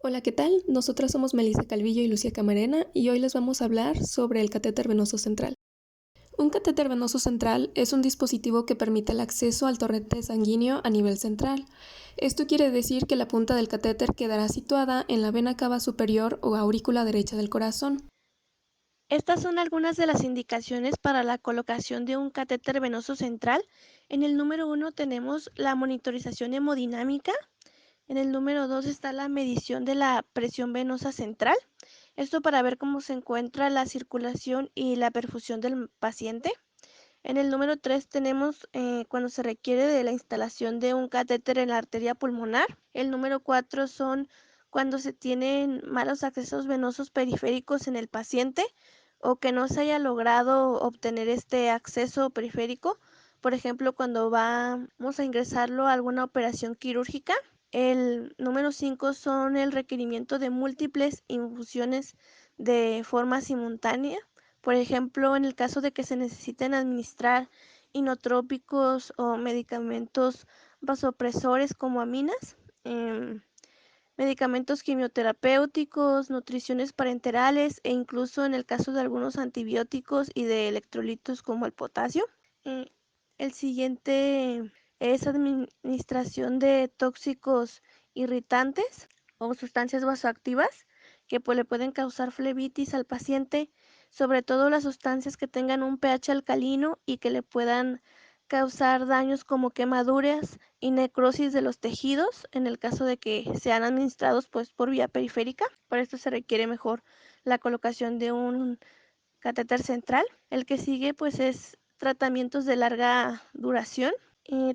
Hola, ¿qué tal? Nosotras somos Melissa Calvillo y Lucía Camarena y hoy les vamos a hablar sobre el catéter venoso central. Un catéter venoso central es un dispositivo que permite el acceso al torrente sanguíneo a nivel central. Esto quiere decir que la punta del catéter quedará situada en la vena cava superior o aurícula derecha del corazón. Estas son algunas de las indicaciones para la colocación de un catéter venoso central. En el número 1 tenemos la monitorización hemodinámica. En el número 2 está la medición de la presión venosa central. Esto para ver cómo se encuentra la circulación y la perfusión del paciente. En el número 3 tenemos cuando se requiere de la instalación de un catéter en la arteria pulmonar. El número 4 son cuando se tienen malos accesos venosos periféricos en el paciente o que no se haya logrado obtener este acceso periférico. Por ejemplo, cuando vamos a ingresarlo a alguna operación quirúrgica. El número 5 son el requerimiento de múltiples infusiones de forma simultánea. Por ejemplo, en el caso de que se necesiten administrar inotrópicos o medicamentos vasopresores como aminas, medicamentos quimioterapéuticos, nutriciones parenterales e incluso en el caso de algunos antibióticos y de electrolitos como el potasio. Eh, el siguiente es administración de tóxicos irritantes o sustancias vasoactivas que le pueden causar flebitis al paciente, sobre todo las sustancias que tengan un pH alcalino y que le puedan causar daños como quemaduras y necrosis de los tejidos en el caso de que sean administrados pues por vía periférica. Para esto se requiere mejor la colocación de un catéter central. El que sigue pues es tratamientos de larga duración.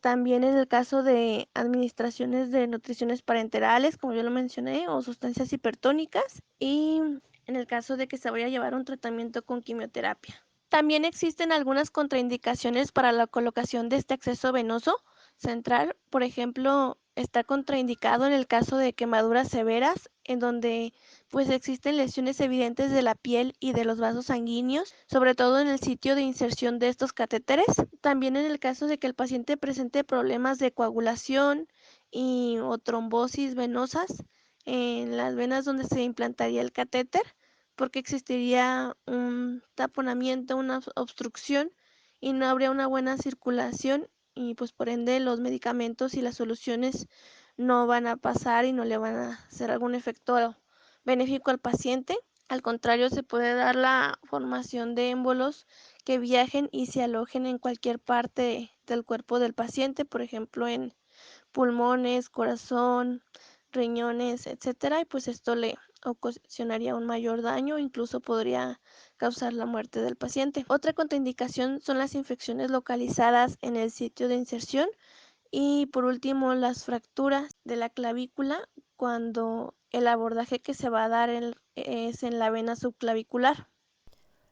También en el caso de administraciones de nutriciones parenterales, como yo lo mencioné, o sustancias hipertónicas, y en el caso de que se vaya a llevar un tratamiento con quimioterapia. También existen algunas contraindicaciones para la colocación de este acceso venoso central. Por ejemplo, está contraindicado en el caso de quemaduras severas, en donde pues existen lesiones evidentes de la piel y de los vasos sanguíneos, sobre todo en el sitio de inserción de estos catéteres. También en el caso de que el paciente presente problemas de coagulación o trombosis venosas en las venas donde se implantaría el catéter, porque existiría un taponamiento, una obstrucción y no habría una buena circulación y pues por ende los medicamentos y las soluciones no van a pasar y no le van a hacer algún efecto benéfico al paciente. Al contrario, se puede dar la formación de émbolos que viajen y se alojen en cualquier parte del cuerpo del paciente, por ejemplo, en pulmones, corazón, riñones, etcétera, y pues esto le ocasionaría un mayor daño, incluso podría causar la muerte del paciente. Otra contraindicación son las infecciones localizadas en el sitio de inserción y por último las fracturas de la clavícula cuando el abordaje que se va a dar es en la vena subclavicular.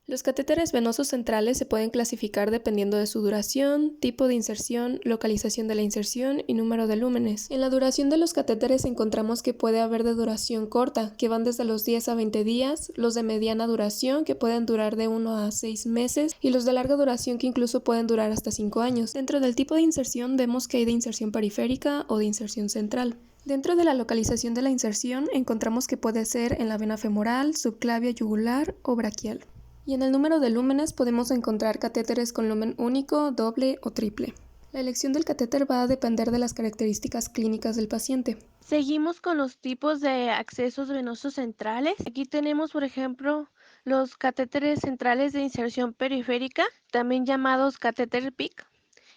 Los catéteres venosos centrales se pueden clasificar dependiendo de su duración, tipo de inserción, localización de la inserción y número de lúmenes. En la duración de los catéteres encontramos que puede haber de duración corta, que van desde los 10 a 20 días, los de mediana duración, que pueden durar de 1 a 6 meses, y los de larga duración, que incluso pueden durar hasta 5 años. Dentro del tipo de inserción vemos que hay de inserción periférica o de inserción central. Dentro de la localización de la inserción encontramos que puede ser en la vena femoral, subclavia yugular o braquial. Y en el número de lúmenes podemos encontrar catéteres con lumen único, doble o triple. La elección del catéter va a depender de las características clínicas del paciente. Seguimos con los tipos de accesos venosos centrales. Aquí tenemos, por ejemplo, los catéteres centrales de inserción periférica, también llamados catéter PIC.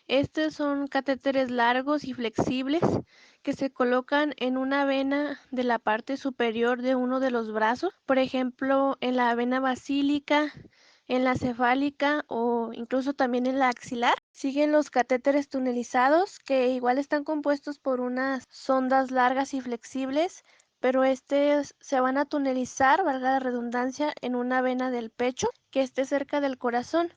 Estos son catéteres largos y flexibles que se colocan en una vena de la parte superior de uno de los brazos, por ejemplo, en la vena basílica, en la cefálica o incluso también en la axilar. Siguen los catéteres tunelizados, que igual están compuestos por unas sondas largas y flexibles, pero se van a tunelizar, valga la redundancia, en una vena del pecho que esté cerca del corazón,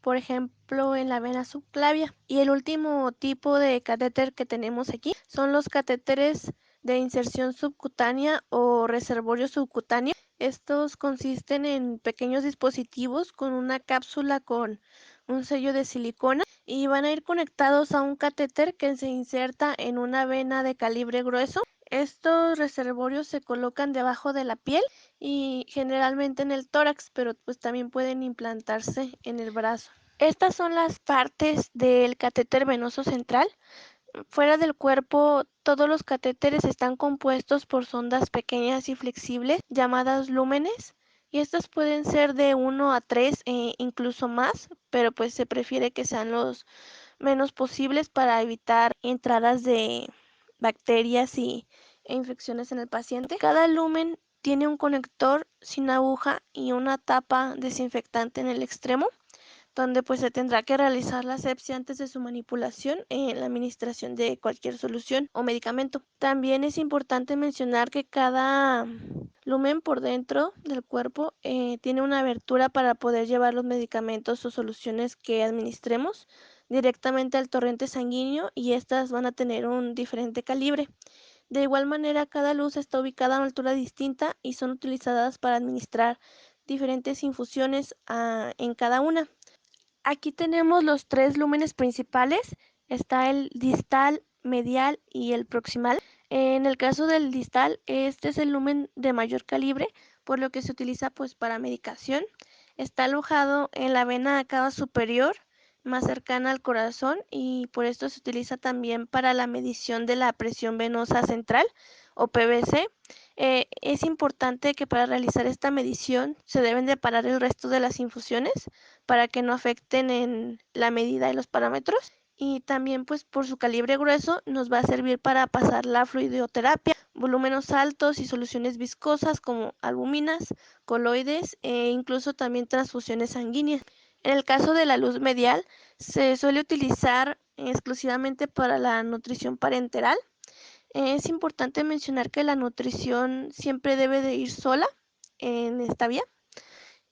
por ejemplo, en la vena subclavia. Y el último tipo de catéter que tenemos aquí son los catéteres de inserción subcutánea o reservorio subcutáneo. Estos consisten en pequeños dispositivos con una cápsula con un sello de silicona y van a ir conectados a un catéter que se inserta en una vena de calibre grueso Estos reservorios se colocan debajo de la piel y generalmente en el tórax, pero pues también pueden implantarse en el brazo. Estas son las partes del catéter venoso central. Fuera del cuerpo, todos los catéteres están compuestos por sondas pequeñas y flexibles llamadas lúmenes, y estas pueden ser de 1 a 3 e incluso más, pero pues se prefiere que sean los menos posibles para evitar entradas de bacterias e infecciones en el paciente. Cada lumen tiene un conector sin aguja y una tapa desinfectante en el extremo, donde pues se tendrá que realizar la asepsia antes de su manipulación en la administración de cualquier solución o medicamento. También es importante mencionar que cada lumen por dentro del cuerpo tiene una abertura para poder llevar los medicamentos o soluciones que administremos directamente al torrente sanguíneo, y estas van a tener un diferente calibre. De igual manera, cada luz está ubicada a una altura distinta y son utilizadas para administrar diferentes infusiones en cada una. Aquí tenemos los tres lúmenes principales, está el distal, medial y el proximal. En el caso del distal, este es el lumen de mayor calibre, por lo que se utiliza pues para medicación. Está alojado en la vena cava superior, más cercana al corazón, y por esto se utiliza también para la medición de la presión venosa central o PVC. Es importante que para realizar esta medición se deben de parar el resto de las infusiones para que no afecten en la medida y los parámetros. Y también pues por su calibre grueso nos va a servir para pasar la fluidoterapia, volúmenes altos y soluciones viscosas como albuminas, coloides e incluso también transfusiones sanguíneas. En el caso de la luz medial se suele utilizar exclusivamente para la nutrición parenteral. Es importante mencionar que la nutrición siempre debe de ir sola en esta vía,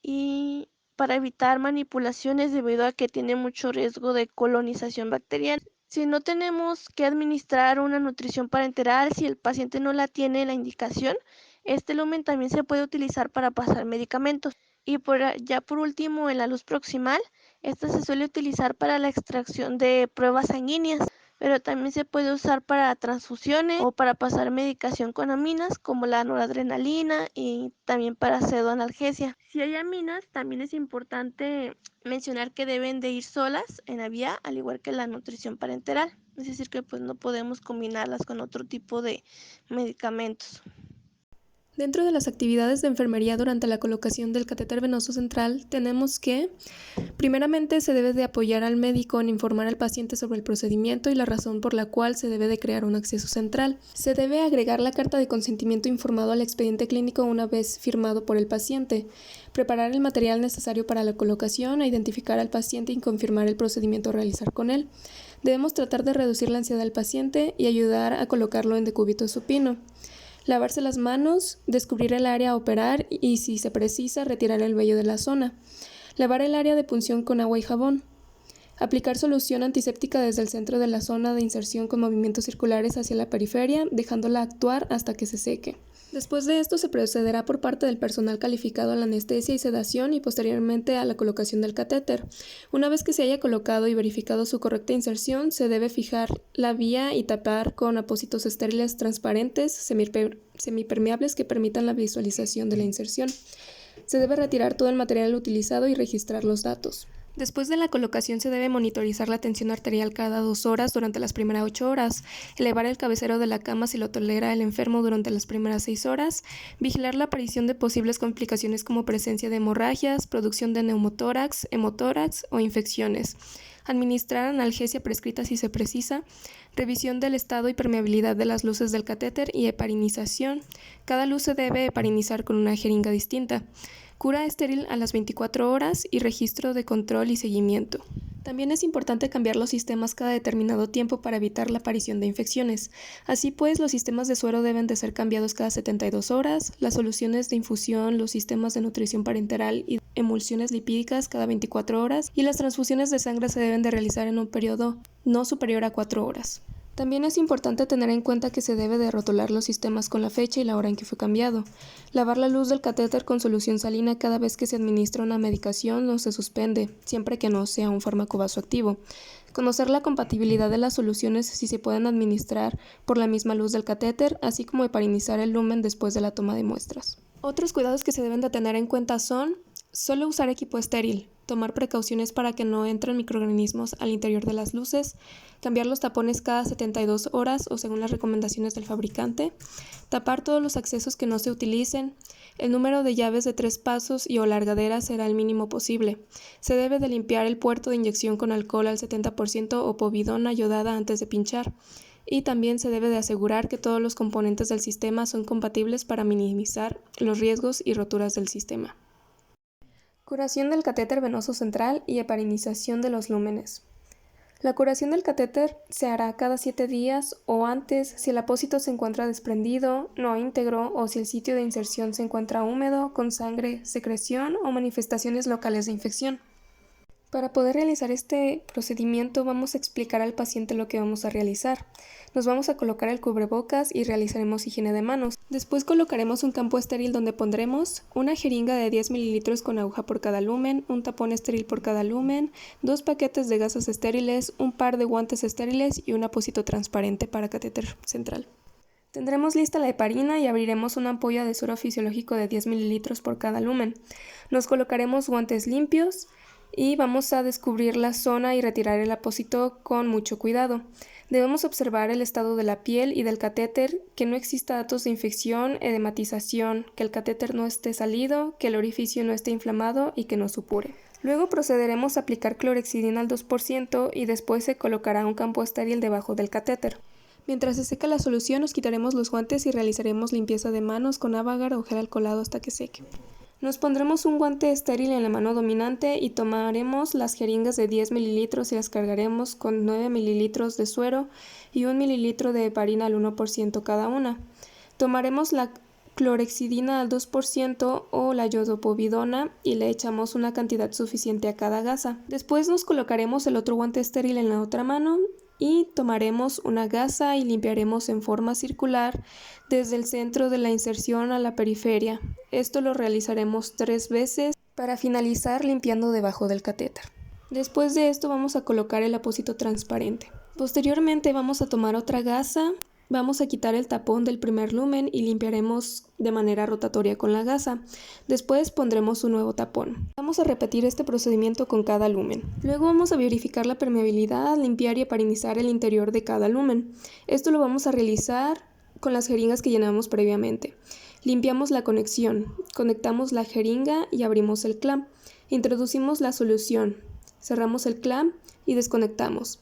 y para evitar manipulaciones debido a que tiene mucho riesgo de colonización bacteriana. Si no tenemos que administrar una nutrición parenteral, si el paciente no la tiene la indicación, este lumen también se puede utilizar para pasar medicamentos. Y ya por último, en la luz proximal, esta se suele utilizar para la extracción de pruebas sanguíneas, pero también se puede usar para transfusiones o para pasar medicación con aminas como la noradrenalina, y también para pseudoanalgesia. Si hay aminas, también es importante mencionar que deben de ir solas en la vía, al igual que la nutrición parenteral, es decir que pues no podemos combinarlas con otro tipo de medicamentos. Dentro de las actividades de enfermería durante la colocación del catéter venoso central, tenemos que, primeramente, se debe de apoyar al médico en informar al paciente sobre el procedimiento y la razón por la cual se debe de crear un acceso central. Se debe agregar la carta de consentimiento informado al expediente clínico una vez firmado por el paciente, preparar el material necesario para la colocación, a identificar al paciente y confirmar el procedimiento a realizar con él. Debemos tratar de reducir la ansiedad del paciente y ayudar a colocarlo en decúbito supino. Lavarse las manos, descubrir el área a operar y, si se precisa, retirar el vello de la zona. Lavar el área de punción con agua y jabón. Aplicar solución antiséptica desde el centro de la zona de inserción con movimientos circulares hacia la periferia, dejándola actuar hasta que se seque. Después de esto se procederá por parte del personal calificado a la anestesia y sedación y posteriormente a la colocación del catéter. Una vez que se haya colocado y verificado su correcta inserción, se debe fijar la vía y tapar con apósitos estériles transparentes, semipermeables que permitan la visualización de la inserción. Se debe retirar todo el material utilizado y registrar los datos. Después de la colocación se debe monitorizar la tensión arterial cada 2 horas durante las primeras 8 horas, elevar el cabecero de la cama si lo tolera el enfermo durante las primeras 6 horas, vigilar la aparición de posibles complicaciones como presencia de hemorragias, producción de neumotórax, hemotórax o infecciones, administrar analgesia prescrita si se precisa, revisión del estado y permeabilidad de las luces del catéter y heparinización. Cada luz se debe heparinizar con una jeringa distinta. Cura estéril a las 24 horas y registro de control y seguimiento. También es importante cambiar los sistemas cada determinado tiempo para evitar la aparición de infecciones. Así pues, los sistemas de suero deben de ser cambiados cada 72 horas, las soluciones de infusión, los sistemas de nutrición parenteral y emulsiones lipídicas cada 24 horas y las transfusiones de sangre se deben de realizar en un periodo no superior a 4 horas. También es importante tener en cuenta que se debe de rotular los sistemas con la fecha y la hora en que fue cambiado. Lavar la luz del catéter con solución salina cada vez que se administra una medicación no se suspende, siempre que no sea un fármaco vasoactivo. Conocer la compatibilidad de las soluciones si se pueden administrar por la misma luz del catéter, así como heparinizar el lumen después de la toma de muestras. Otros cuidados que se deben de tener en cuenta son solo usar equipo estéril, tomar precauciones para que no entren microorganismos al interior de las luces, cambiar los tapones cada 72 horas o según las recomendaciones del fabricante, tapar todos los accesos que no se utilicen, el número de llaves de 3 pasos y o largadera será el mínimo posible. Se debe de limpiar el puerto de inyección con alcohol al 70% o povidona yodada antes de pinchar. Y también se debe de asegurar que todos los componentes del sistema son compatibles para minimizar los riesgos y roturas del sistema. Curación del catéter venoso central y heparinización de los lúmenes. La curación del catéter se hará cada 7 días o antes si el apósito se encuentra desprendido, no íntegro o si el sitio de inserción se encuentra húmedo, con sangre, secreción o manifestaciones locales de infección. Para poder realizar este procedimiento vamos a explicar al paciente lo que vamos a realizar. Nos vamos a colocar el cubrebocas y realizaremos higiene de manos. Después colocaremos un campo estéril donde pondremos una jeringa de 10 ml con aguja por cada lumen, un tapón estéril por cada lumen, 2 paquetes de gasas estériles, un par de guantes estériles y un apósito transparente para catéter central. Tendremos lista la heparina y abriremos una ampolla de suero fisiológico de 10 ml por cada lumen. Nos colocaremos guantes limpios y vamos a descubrir la zona y retirar el apósito con mucho cuidado. Debemos observar el estado de la piel y del catéter, que no exista datos de infección, edematización, que el catéter no esté salido, que el orificio no esté inflamado y que no supure. Luego procederemos a aplicar clorhexidina al 2% y después se colocará un campo estéril debajo del catéter. Mientras se seca la solución nos quitaremos los guantes y realizaremos limpieza de manos con agar o gel alcoholado hasta que seque. Nos pondremos un guante estéril en la mano dominante y tomaremos las jeringas de 10 ml y las cargaremos con 9 ml de suero y 1 ml de heparina al 1% cada una. Tomaremos la clorhexidina al 2% o la yodopovidona y le echamos una cantidad suficiente a cada gasa. Después nos colocaremos el otro guante estéril en la otra mano y tomaremos una gasa y limpiaremos en forma circular desde el centro de la inserción a la periferia. Esto lo realizaremos 3 veces para finalizar limpiando debajo del catéter. Después de esto vamos a colocar el apósito transparente. Posteriormente vamos a tomar otra gasa. Vamos a quitar el tapón del primer lumen y limpiaremos de manera rotatoria con la gasa. Después pondremos un nuevo tapón. Vamos a repetir este procedimiento con cada lumen. Luego vamos a verificar la permeabilidad, limpiar y heparinizar el interior de cada lumen. Esto lo vamos a realizar con las jeringas que llenamos previamente. Limpiamos la conexión, conectamos la jeringa y abrimos el clamp. Introducimos la solución, cerramos el clamp y desconectamos.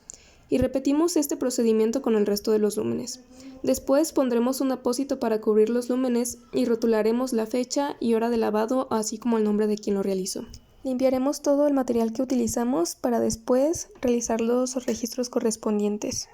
Y repetimos este procedimiento con el resto de los lúmenes. Después pondremos un apósito para cubrir los lúmenes y rotularemos la fecha y hora de lavado, así como el nombre de quien lo realizó. Limpiaremos todo el material que utilizamos para después realizar los registros correspondientes.